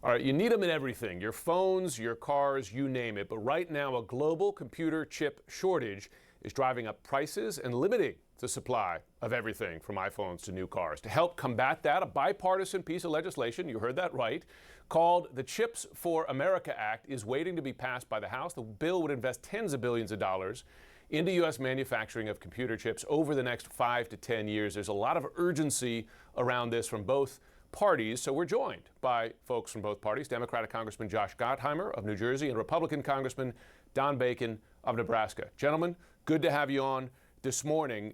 All right, you need them in everything, your phones, your cars, you name it. But right now, a global computer chip shortage is driving up prices and limiting the supply of everything from iPhones to new cars. To help combat that, a bipartisan piece of legislation, you heard that right, called the Chips for America Act is waiting to be passed by the House. The bill would invest tens of billions of dollars into U.S. manufacturing of computer chips over the next 5 to 10 years. There's a lot of urgency around this from both parties, so we're joined by folks from both parties, Democratic Congressman Josh Gottheimer of New Jersey and Republican Congressman Don Bacon of Nebraska. Gentlemen, good to have you on this morning.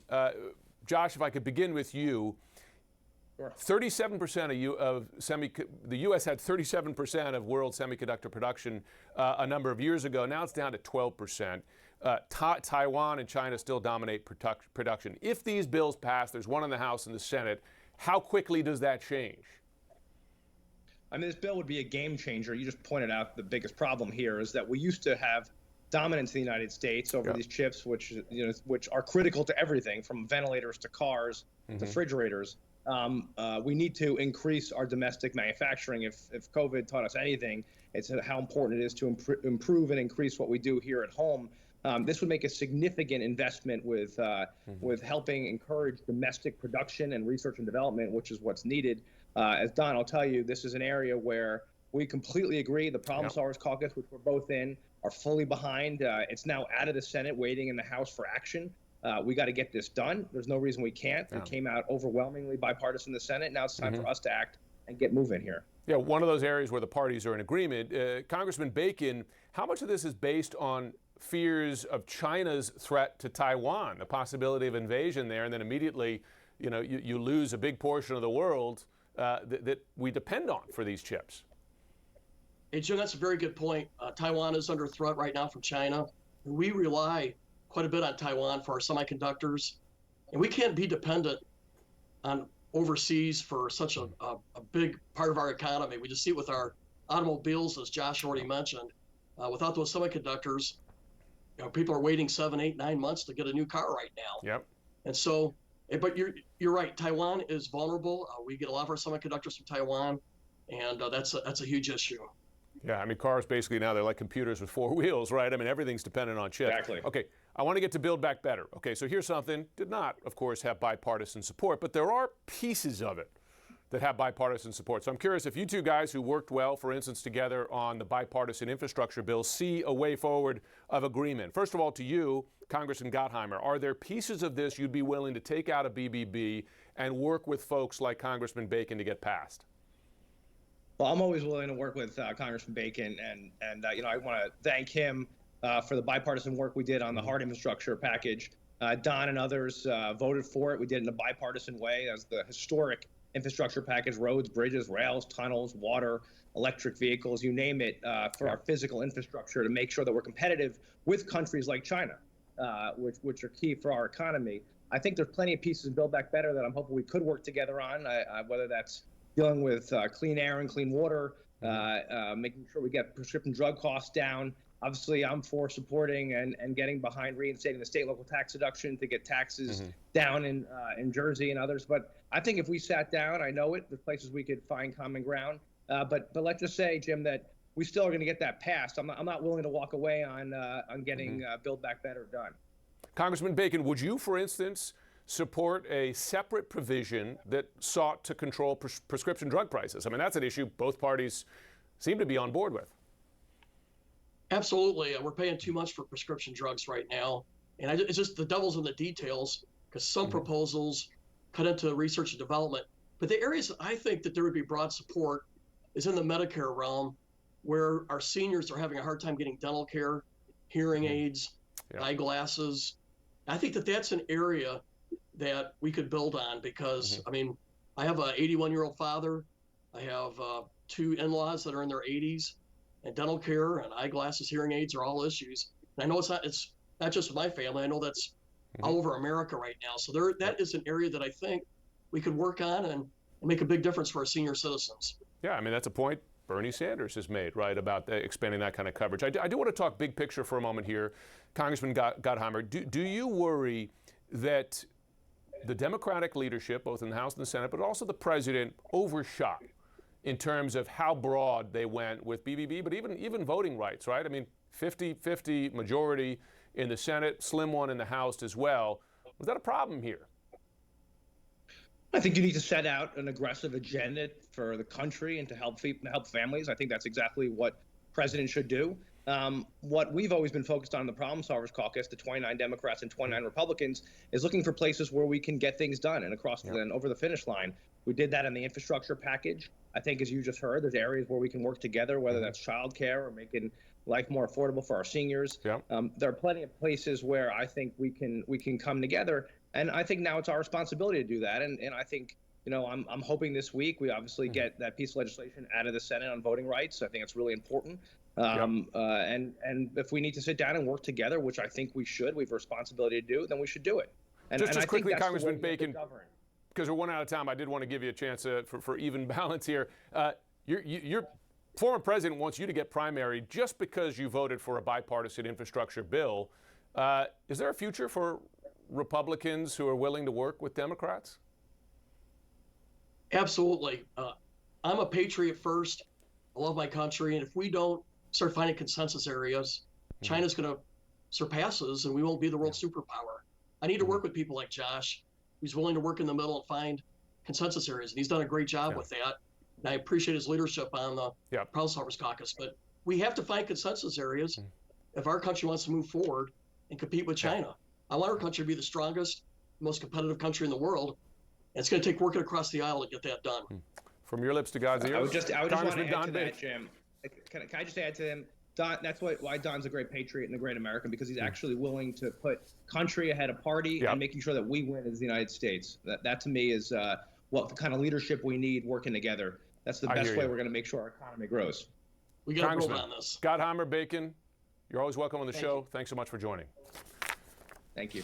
Josh, if I could begin with you. Sure. 37% the U.S. had 37% of world semiconductor production a number of years ago. Now it's down to 12%. Taiwan and China still dominate production. If these bills pass, there's one in the House and the Senate. How quickly does that change? I mean, this bill would be a game changer. You just pointed out the biggest problem here is that we used to have dominance in the United States over these chips, which are critical to everything from ventilators to cars to refrigerators. We need to increase our domestic manufacturing. If COVID taught us anything, it's how important it is to improve and increase what we do here at home. This would make a significant investment with helping encourage domestic production and research and development, which is what's needed. As Don, I'll tell you, this is an area where we completely agree. The Problem Solvers Caucus, which we're both in, are fully behind. It's now out of the Senate, waiting in the House for action. We got to get this done. There's no reason we can't. It came out overwhelmingly bipartisan in the Senate. Now it's time for us to act and get moving here. Yeah, one of those areas where the parties are in agreement. Congressman Bacon, how much of this is based on fears of China's threat to Taiwan, the possibility of invasion there, and then immediately, you lose a big portion of the world that we depend on for these chips? Hey, Jim, that's a very good point. Taiwan is under threat right now from China. We rely quite a bit on Taiwan for our semiconductors, and we can't be dependent on overseas for such a big part of our economy. We just see it with our automobiles, as Josh already mentioned. Without those semiconductors, people are waiting 7, 8, 9 months to get a new car right now. Yep. And so, but you're right. Taiwan is vulnerable. We get a lot of our semiconductors from Taiwan, and that's a huge issue. Yeah, I mean, cars basically now, they're like computers with 4 wheels, right? I mean, everything's dependent on chips. Exactly. Okay, I want to get to Build Back Better. Okay, so here's something, did not, of course, have bipartisan support, but there are pieces of it that have bipartisan support. So I'm curious if you two guys who worked well, for instance, together on the bipartisan infrastructure bill, see a way forward of agreement. First of all, to you, Congressman Gottheimer, are there pieces of this you'd be willing to take out of BBB and work with folks like Congressman Bacon to get passed? Well, I'm always willing to work with Congressman Bacon, and I want to thank him for the bipartisan work we did on the hard infrastructure package. Don and others voted for it. We did it in a bipartisan way as the historic infrastructure package: roads, bridges, rails, tunnels, water, electric vehicles, you name it, for our physical infrastructure to make sure that we're competitive with countries like China, which are key for our economy. I think there's plenty of pieces in Build Back Better that I'm hoping we could work together on, whether that's dealing with clean air and clean water, making sure we get prescription drug costs down. Obviously, I'm for supporting and getting behind reinstating the state local tax deduction to get taxes down in Jersey and others. But I think if we sat down, I know there's places we could find common ground. But let's just say, Jim, that we still are going to get that passed. I'm not willing to walk away on getting Build Back Better done. Congressman Bacon, would you, for instance, support a separate provision that sought to control prescription drug prices? I mean, that's an issue both parties seem to be on board with. Absolutely. We're paying too much for prescription drugs right now. And it's just the devil's in the details, because some proposals cut into research and development. But the areas I think that there would be broad support is in the Medicare realm, where our seniors are having a hard time getting dental care, hearing aids, eyeglasses. I think that that's an area that we could build on, because, I mean, I have an 81-year-old father. I have 2 in-laws that are in their 80s, and dental care and eyeglasses, hearing aids are all issues. And I know it's not just with my family. I know that's all over America right now. So that is an area that I think we could work on and make a big difference for our senior citizens. Yeah, I mean, that's a point Bernie Sanders has made, right, about expanding that kind of coverage. I do want to talk big picture for a moment here. Congressman Gottheimer, do you worry that the Democratic leadership, both in the House and the Senate, but also the president, overshot in terms of how broad they went with BBB, but even voting rights, right? I mean, 50-50 majority in the Senate, slim one in the House as well. Was that a problem here? I think you need to set out an aggressive agenda for the country and to help families. I think that's exactly what presidents should do. What we've always been focused on in the Problem Solvers Caucus, the 29 Democrats and 29 Republicans, is looking for places where we can get things done and and over the finish line. We did that in the infrastructure package. I think, as you just heard, there's areas where we can work together, whether that's childcare or making life more affordable for our seniors. There are plenty of places where I think we can come together, and I think now it's our responsibility to do that. And I think, you know, I'm hoping this week we obviously get that piece of legislation out of the Senate on voting rights. I think it's really important. And if we need to sit down and work together, which I think we should, we have a responsibility to do, then we should do it. And just I quickly, think that's Congressman the way Bacon, because we're one out of time, I did want to give you a chance for even balance here. Your former president wants you to get primary just because you voted for a bipartisan infrastructure bill. Is there a future for Republicans who are willing to work with Democrats? Absolutely. I'm a patriot first. I love my country. And if we don't start finding consensus areas, China's going to surpass us and we won't be the world superpower. I need to work with people like Josh, who's willing to work in the middle and find consensus areas. And he's done a great job with that. And I appreciate his leadership on the Problem Solvers Caucus. But we have to find consensus areas if our country wants to move forward and compete with China. I want our country to be the strongest, most competitive country in the world. And it's going to take working across the aisle to get that done. From your lips to God's ears. I would just want to add to that, Jim. Can I just add to him? Don, that's why Don's a great patriot and a great American, because he's actually willing to put country ahead of party and making sure that we win as the United States. That to me is what the kind of leadership we need working together. That's the best way we're going to make sure our economy grows. We got to build on this. Gottheimer, Bacon, you're always welcome on the show. Thanks so much for joining. Thank you.